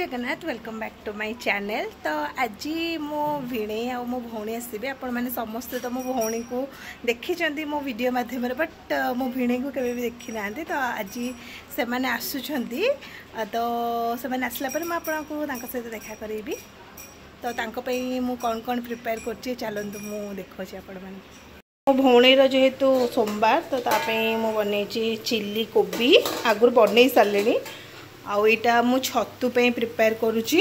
Jagannath welcome back to my channel. तो आज मो भिणे आ मो भौणी आसबे आपण मैंने समस्ते तो मो भौणी को देखी मो वीडियो माध्यम बट मो भिणे को केवे भी देखी ना। तो आज से मैंने आसुछंती तो से मैंने आसला पर मैं आपको तांको सहित देखा करेबी। तो तांको पई मु कौन कौन प्रिपेयर करछि चलंतु मु देखौछि आपण माने। मो भौणीर जेहेतु सोमवार तो तापई मु बनेछि चिल्ली कोबी आगुर बनै सारलेनी। आउ इटा मु छतु पे प्रिपेयर करुची।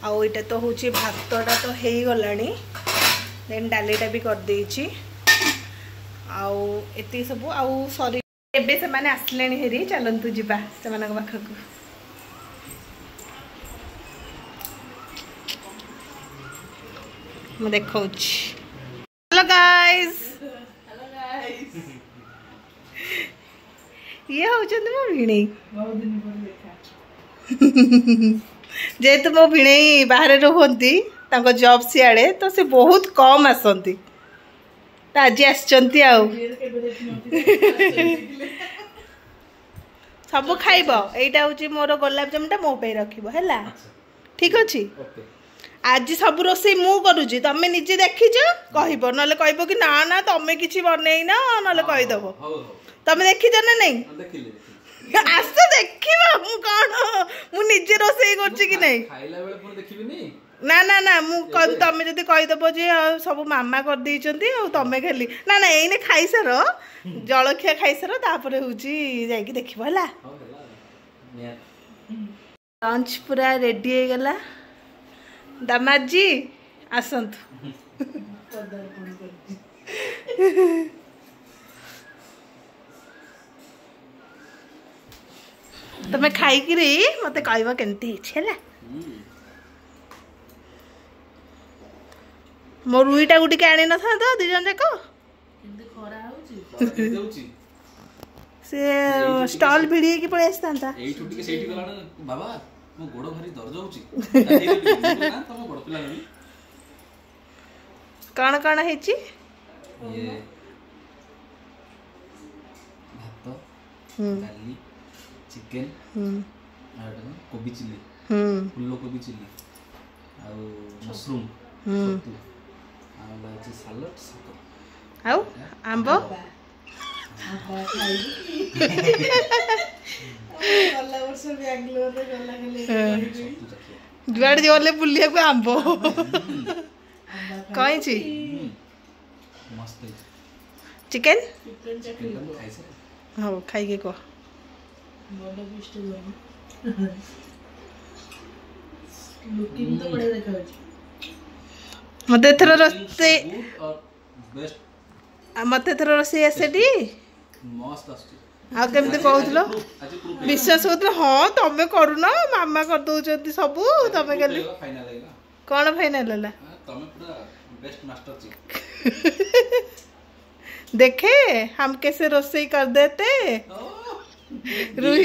आउ इटा तो होची भातटा तो हे गलानी देन डालीटा भी कर देची। आउ एती सब आउ सॉरी एबे से माने आसलेनी हेरी चलंतु जिबा से मानक पाखकु। मु देखौची। हेलो गाइस ये होचंद मो भिणे बहुत दिन पर देखा जेहेतु मो भिणे बाहर रहंती तांको जॉब सियाड़े तो से बहुत कम आसंती तो आज आछंती आ सब खाइब। एटा होची मोर गुलाब जामुनटा मो पे रखिबो हैला ठीक अछि। आज सब रोसे मु करूची तमे निजे देखिछ कहइबो नले कहइबो कि ना ना तमे किछि बनै ना नले कहि दबो। तमे देखिछ ना नहीं आस देखिबा मु कोन मु निजे रोसे करछि कि नहीं खाइला बेले पुर देखिबिनी ना ना ना मु तमे जदी कहि दबो जे सब मामा कर दैचंती आ तमे खेली ना ना एने खाइसर जळखिया खाइसर तापरे होची जाई कि देखिबो हला। लंच पूरा रेडी हे गला दामाद जी आसंतु। तमे खाई कि मते कहबा केनती छेला मो रुईटा गुटी के आनी न था तो दी जन जाको किंतु खरा होची से स्टॉल भिड़ी की पळे आस्तांता एई छुट्टी के सेठी गला बाबा मो गोड़ भारी दर्द होची ना तमे गोड़ पिला ननी कण कण हेची ये भात दाली चिकन कोबी चिल्ली फुल्लो कोबी चिल्ली आउ मशरूम छतु आउ लाची सलाड सको आउ आंबो गल्ला वर्ष बेंगलोर रे गल्ला गले जुआड़ जोले बुलिया को आंबो कहीं छी मस्त चिकन चिकन खाइसे हो खाई के को लुकिंग तो बड़े देखा मते थरो रस्ते बेस्ट मते थरो रसे एसेडी मस्त आस्ती आ केमते कहउतलो विश्वास होतलो हां तमे करूना मामा कर दोचंती सब तमे गली फाइनल आइला कोन फाइनल हला तमे पूरा बेस्ट मास्टर चिक देखे हम कैसे रसोई कर देते। रुई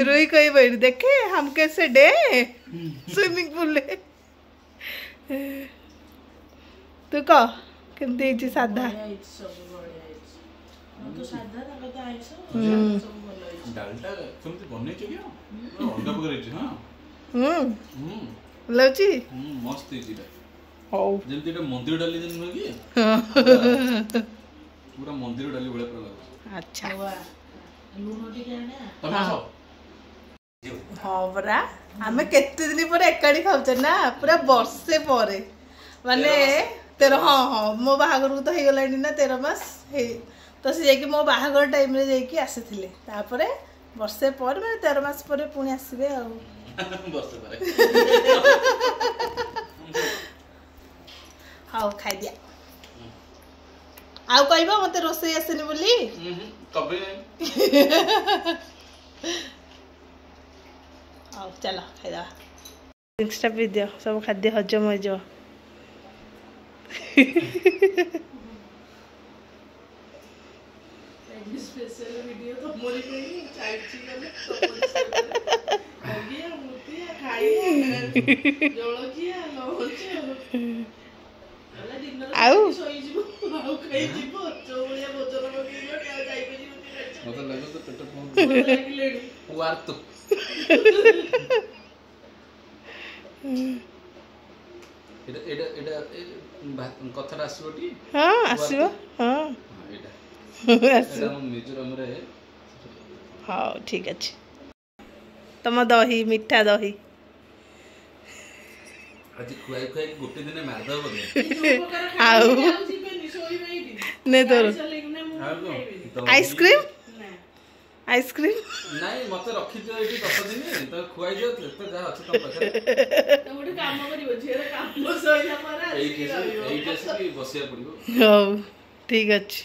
रुई कोई बैठ देखे हम कैसे डे स्विमिंग पूल ले तू कह केमती जी सादा तो सादा तक तो आइसो डालटा केमती बनै छ क्या अंडा पकरे छ हां लौची मस्त इजीटा हो जेमती एटा मंदिर डाली जन न कि पूरा मंदिर डाली बळे पर लाग। अच्छा लूनो टिके आने तमे आसो हाँ बरा आमे केते दिन पर एकाडी खाउछ ना पूरा वर्षे परे माने 13 हाँ हाँ मो बाहागर तो हे गलानी ना 13 मास हे तो से जाकी मो बाहागर टाइम रे जाकी आसीथिले तापरे वर्षे पर माने 13 मास परे पुणी आसीबे आ वर्षे परे हाउ खाइ दिया आउ कहबो मते रोसई आसेनी बोली कबे आओ चलो खाइदा ड्रिंक्स भी दियो सब खाद्य हजम हो जाओ। स्पेशल वीडियो तो मोरी कहीं चाय चिकन तो आगे मुती खाई जळकिया लवचिया अला डिनर आउ सोई जिवो आउ खाई जिवो चौलिया भोजन मगिलो क्या जाई परिबो मत लागो तो पेट फोन लागलेडी वार तो कथाटा आसबटी हाँ आसो हाँ मिजोरम रे हाँ ठीक अच्छे तुम दही मिठा दही आज खुआई खुआई गोटे दिन मारदब बोले आउ नहीं तो आइसक्रीम आइसक्रीम नहीं मत रखी दियो एठी 10 दिन तो खुआई दियो तो जा अछि तुम पाखरे तो गोटे काम करिवो झेर काम सइला पर एई केस की बसिया पड़िबो हो ठीक अच्छे